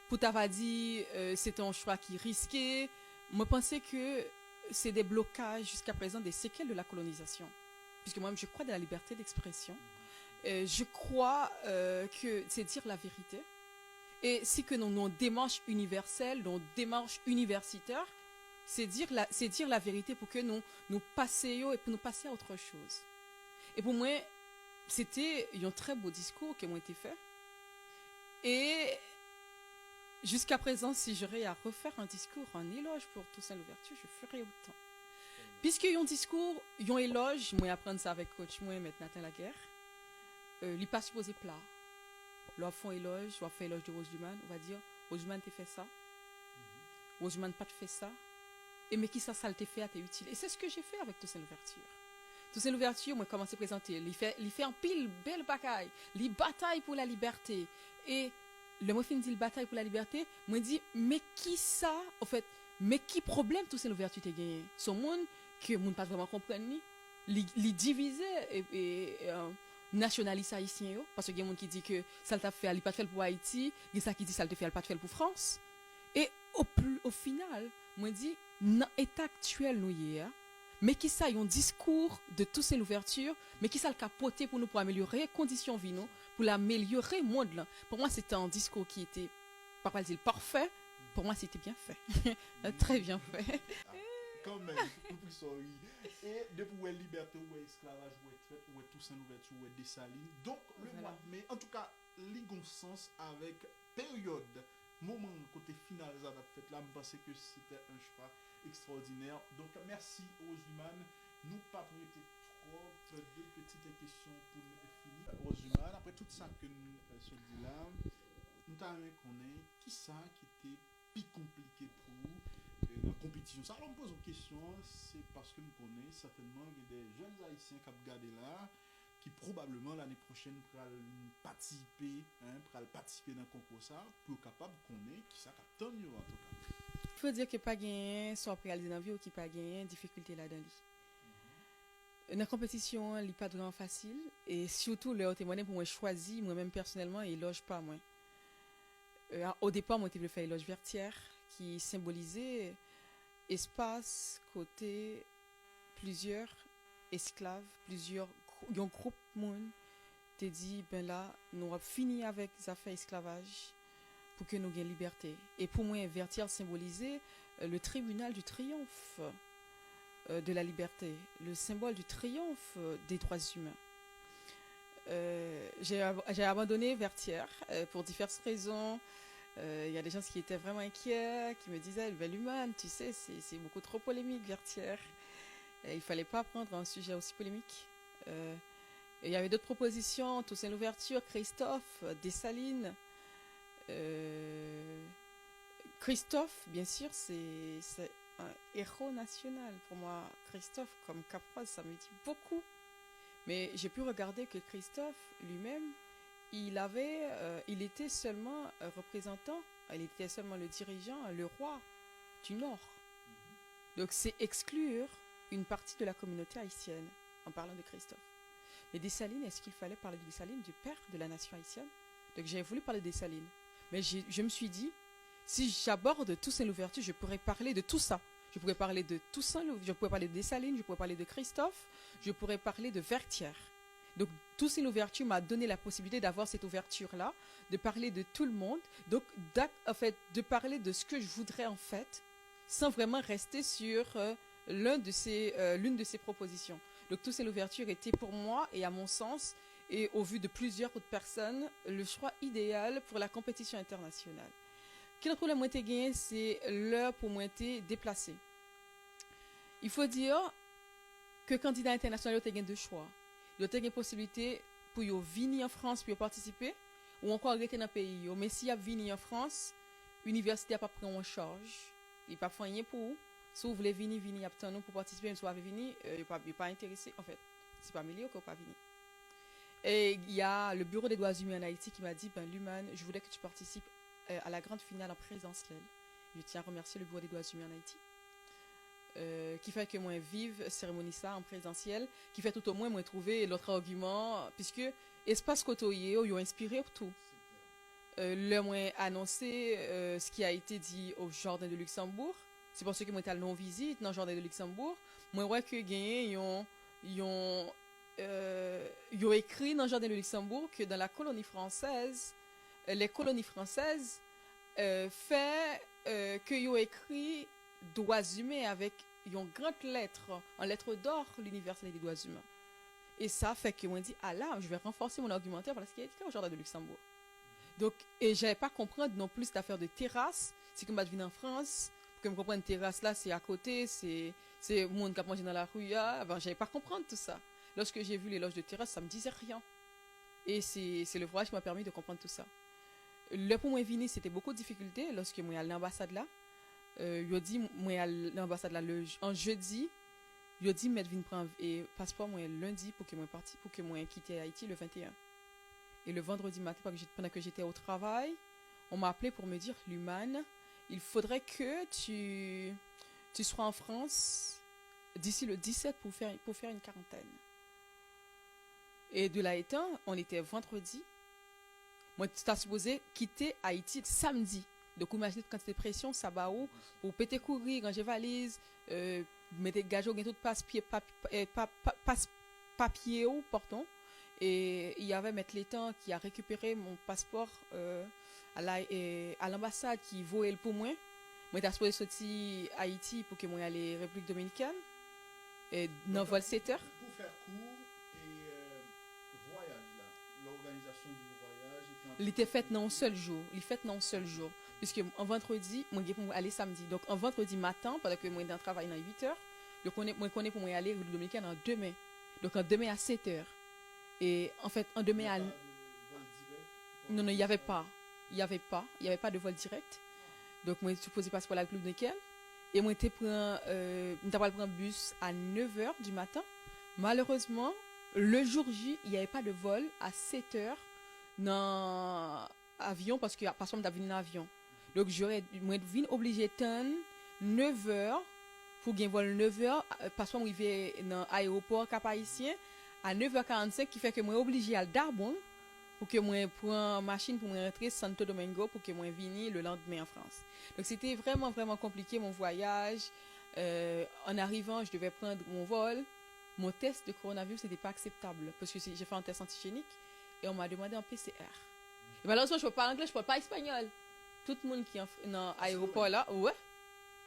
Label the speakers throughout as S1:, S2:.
S1: pour t'avoir dit, c'était un choix qui risquait. Moi, je pensais que c'est des blocages jusqu'à présent, des séquelles de la colonisation. Puisque moi-même, je crois dans la liberté d'expression. Je crois que c'est dire la vérité. Et si que nos démarches universelles, nos démarches universitaires, c'est dire la vérité pour que nous passions et pour nous passer à autre chose. Et pour moi, c'était un très beau discours qui m'a été fait. Et jusqu'à présent, si j'aurais à refaire un discours en éloge pour Toussaint Louverture, je ferais autant. Puisque un discours, un éloge, moi apprendre ça avec coach, moi mettre Nathan Laguerre, il pas supposé plat. L'on fait éloge, l'on fait éloge de Roseluman, on va dire, Roseluman t'a fait ça, Roseluman pas fait ça, et mais qui ça t'a fait, t'es utile. Et c'est ce que j'ai fait avec Toussaint Louverture. Toussaint Louverture, moi commencé à présenter, il fait un pile belle bataille, il bataille pour la liberté. Et le mot fin dit bataille pour la liberté, moi dit mais qui ça en fait, mais qui problème Toussaint Louverture t'a gagné? Son monde que monde pas vraiment comprendre ni, li divisé et nationaliste haïtien yo parce que y a monde qui dit que ça t'a fait il pas fait pour Haïti, il y a ça qui dit ça le fait pas fait pour France. Et au final, moi dit dans état actuel nous hier, mais qui ça un discours de Toussaint Louverture, mais qui ça le capoter pour nous pour améliorer conditions vie nous, pour l'améliorer monde là. Pour moi c'était un discours qui était pas pas dire parfait, pour moi c'était bien fait. Très bien fait.
S2: Quand même, sorry. Et depuis où est liberté, où est esclavage, où est traite, où est Toussaint Louverture, où est Dessalines. Donc, le mois de mai, en tout cas, ligon sens avec période, moment, côté final, ça va fait là, je pense que c'était un choix extraordinaire. Donc, merci Roseluman. Nous pas prêter trop, deux petites questions pour nous finir. Roseluman, après tout ça que nous se dit là, nous t'avons connaître qui ça qui était plus compliqué pour vous. Dans la compétition. Ça, alors, on pose une question, c'est parce que nous connaissons certainement des jeunes haïtiens qui ont regardé là, qui probablement l'année prochaine pourront participer, participer dans le concours ça, pour capable de connaître qui ça capte mieux en tout cas.
S1: Il faut dire que pas gagné, soit réalisé dans la vie ou qui pas gagné, difficulté là-dedans. Dans la compétition, il n'est pas vraiment facile, et surtout, le témoignage pour moi choisi, moi-même personnellement, il loge pas moi. Au départ, moi, je voulais faire l'éloge vertière, qui symbolisait espace, côté, plusieurs esclaves, plusieurs groupes monde. T'es dit, ben là, nous avons fini avec les affaires esclavage pour que nous ayons liberté. Et pour moi, vertière symbolisait le tribunal du triomphe de la liberté, le symbole du triomphe des droits humains. J'ai abandonné Vertière pour diverses raisons. Il y a des gens qui étaient vraiment inquiets, qui me disaient, Luman, tu sais, c'est beaucoup trop polémique, Vertière. Il fallait pas prendre un sujet aussi polémique. Il y avait d'autres propositions, Toussaint Louverture, Christophe, Dessalines. Christophe, bien sûr, c'est un héros national. Pour moi, Christophe, comme Caproise, ça me dit beaucoup. Mais j'ai pu regarder que Christophe lui-même, il était seulement représentant, il était seulement le dirigeant, le roi du Nord. Donc c'est exclure une partie de la communauté haïtienne en parlant de Christophe. Mais Dessalines, est-ce qu'il fallait parler de Dessalines, du père de la nation haïtienne? Donc j'ai voulu parler de Dessalines. Mais je me suis dit, si j'aborde Toussaint Louverture, je pourrais parler de tout ça. Je pourrais parler de Toussaint, je pourrais parler de Dessalines, je pourrais parler de Christophe, je pourrais parler de Vertière. Donc, Toussaint Louverture m'a donné la possibilité d'avoir cette ouverture-là, de parler de tout le monde, donc, en fait, de parler de ce que je voudrais, en fait, sans vraiment rester sur l'une de ces propositions. Donc, Toussaint Louverture était pour moi, et à mon sens, et au vu de plusieurs autres personnes, le choix idéal pour la compétition internationale. Quel problème moi t'ai gagné, c'est l'heure pour moi t'ai déplacé. Il faut dire que candidat international t'ai gagné deux choix. Il y a une possibilité pour y venir en France pour y participer ou encore rester dans le pays. Mais si y a venir en France, l'université n'a pas pris en charge, il pas fait rien pour vous. Si vous voulez venir pour participer, mais si vous avez venir, il n'est pas intéressé. En fait, c'est pas milieu que vous pas venir. Et il y a le bureau des droits humains en Haïti qui m'a dit, ben Luman, je voulais que tu participes à la grande finale en présentiel. Je tiens à remercier le bureau des droits humains en Haïti. Qui fait que moi vive cérémonie ça en présentiel, qui fait tout au moins moi trouver l'autre argument, puisque espace côtoyer, ils ont inspiré pour tout. le moins annoncé ce qui a été dit au Jardin de Luxembourg. C'est pour ça que moi j'étais non visite dans le Jardin de Luxembourg. Moi vois que ils ont écrit dans le Jardin de Luxembourg que dans la colonie française, les colonies françaises fait que ils ont écrit droits humains avec une grande lettre, en lettres d'or, l'universalité des droits humains. Et ça fait que moi dit ah là, je vais renforcer mon argumentaire parce qu'il y a écrit au Jardin de Luxembourg. Donc et j'avais pas comprendre non plus cette affaire de terrasse, c'est comme je viens en France, pour que me comprendre terrasse là, c'est à côté, c'est monde qui a mangé dans la rue là, ben j'avais pas comprendre tout ça. Lorsque j'ai vu les loges de terrasse, ça me disait rien. Et c'est le voyage qui m'a permis de comprendre tout ça. Le pour moi venir, c'était beaucoup de difficultés lorsque moi allé à l'ambassade là. Yo dit moi à l'ambassade là en jeudi, yo dit mettre vinn prendre et passeport moi lundi pour que moi parti pour que moi quitter Haïti le 21. Et le vendredi matin pendant que j'étais au travail, on m'a appelé pour me dire Luman, il faudrait que tu sois en France d'ici le 17 pour faire une quarantaine. Et de là étant, on était vendredi. Moi, tu as supposé quitter Haïti samedi. Donc, imaginez quand c'était pression, ça va où pour péter courir, ranger valise, mettre gageot, tout papier ou porton. Et il y avait Maître Létan qui a récupéré mon passeport à l'ambassade qui volait pour moi. Moi, j'ai supposé sortir Haïti pour que moi aille en République Dominicaine. Et dans vol 7 heures.
S2: Pour faire court et voyage là, l'organisation du voyage.
S1: Il était fait dans un seul jour. Il fait dans un seul jour. Puisque en vendredi, moi j'ai pour aller samedi. Donc en vendredi matin, pendant que moi dans travail dans 8 heures, je connais pour moi aller en République Dominicaine en demain. Donc en demain à 7 heures. Et en fait en demain à non, il n'y avait pas. Il n'y avait pas de vol direct. Donc moi je supposé passer pour la République Dominicaine. Et moi j'étais prendre bus à 9h du matin. Malheureusement, le jour J, il n'y avait pas de vol à 7h dans avion parce que parce qu'on venu en avion. Donc moi vinn obligé d'attendre 9h pour gagner vol 9h parce qu'on arrivé dans l'aéroport Cap-Haïtien à 9h45 qui fait que moi obligé à Darbon pour que moi prenne machine pour moi rentrer Santo Domingo pour que moi vienne le lendemain en France. Donc c'était vraiment compliqué mon voyage. En arrivant, je devais prendre mon vol. Mon test de coronavirus n'était pas acceptable parce que j'ai fait un test antigénique et on m'a demandé un PCR. Et malheureusement, je ne parle pas anglais, je ne parle pas espagnol. Tout le monde qui est dans l'aéroport là,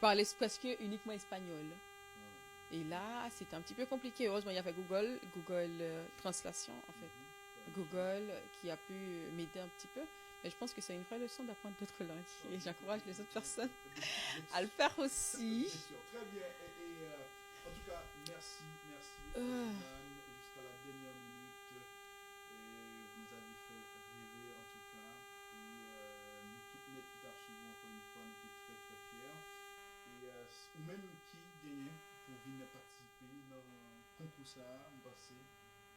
S1: parlait presque uniquement espagnol. Et là, c'était un petit peu compliqué. Heureusement, il y avait Google Translation en fait. Google qui a pu m'aider un petit peu. Mais je pense que c'est une vraie leçon d'apprendre d'autres langues. Et j'encourage les autres personnes à le faire aussi.
S2: Très bien. Et en tout cas, merci. Jusqu'à la dernière minute, vous nous avez fait rêver en tout cas. Et nous toutes net qui t'a suivi encore une fois, nous sommes très fiers. Et ou même qui gagne pour venir participer dans un concours ça, on passe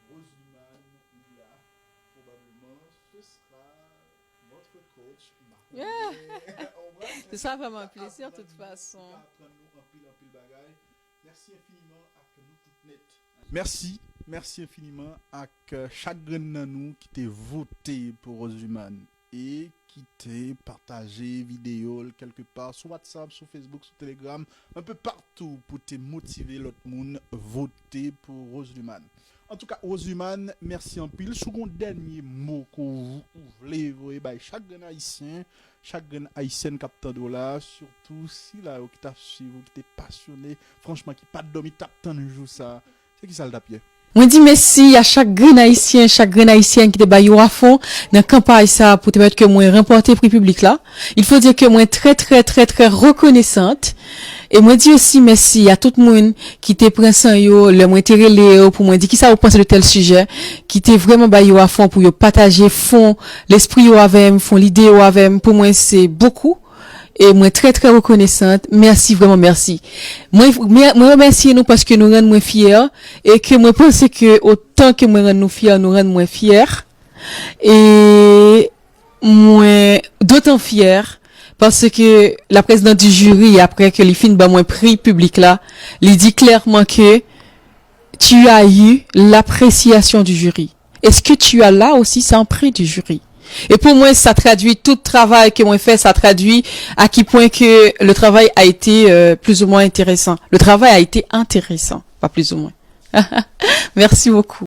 S2: Rose Luman ou là, probablement ce sera votre coach.
S1: C'est ça vraiment un plaisir de toute façon.
S2: Merci infiniment à nous toutes net. Merci infiniment à chacun de nous qui t'a voté pour Rose Luman et qui t'a partagé vidéo quelque part sur WhatsApp, sur Facebook, sur Telegram, un peu partout pour te motiver l'autre monde voter pour Rose Luman. En tout cas, Rose Luman, merci en pile. Second dernier mot que vous voulez chaque haïtien capteur de là, surtout si là qui t'a suivi, qui t'es passionné, franchement qui pas dormi tap tant de jour ça. C'est qui ça le tapier?
S1: Moi dis merci à chaque grain haïtien qui te baillou à fond dans campagne ça pour te permettre que moi remporter prix public là. Il faut dire que moi très reconnaissante. Et moi dis aussi merci à tout le monde qui te prend sans yo, le moi relé pour moi dire qui ça vous pense de tel sujet, qui te vraiment baillou à fond pour yo partager fond l'esprit yo avec, fond l'idée yo avec. Pour moi c'est beaucoup. Et moi très reconnaissante. Merci, vraiment merci. Moi remercier nous parce que nous rendons moins fiers et que moi pense que autant que moi rend nous fiers, nous rendons moins fiers. Et moi d'autant fiers parce que la présidente du jury après que les films ba moins prix public là, il dit clairement que tu as eu l'appréciation du jury. Est-ce que tu as là aussi c'est un prix du jury? Et pour moi, ça traduit tout le travail que moi fait, ça traduit à quel point que le travail a été plus ou moins intéressant. Le travail a été intéressant, pas plus ou moins. Merci beaucoup.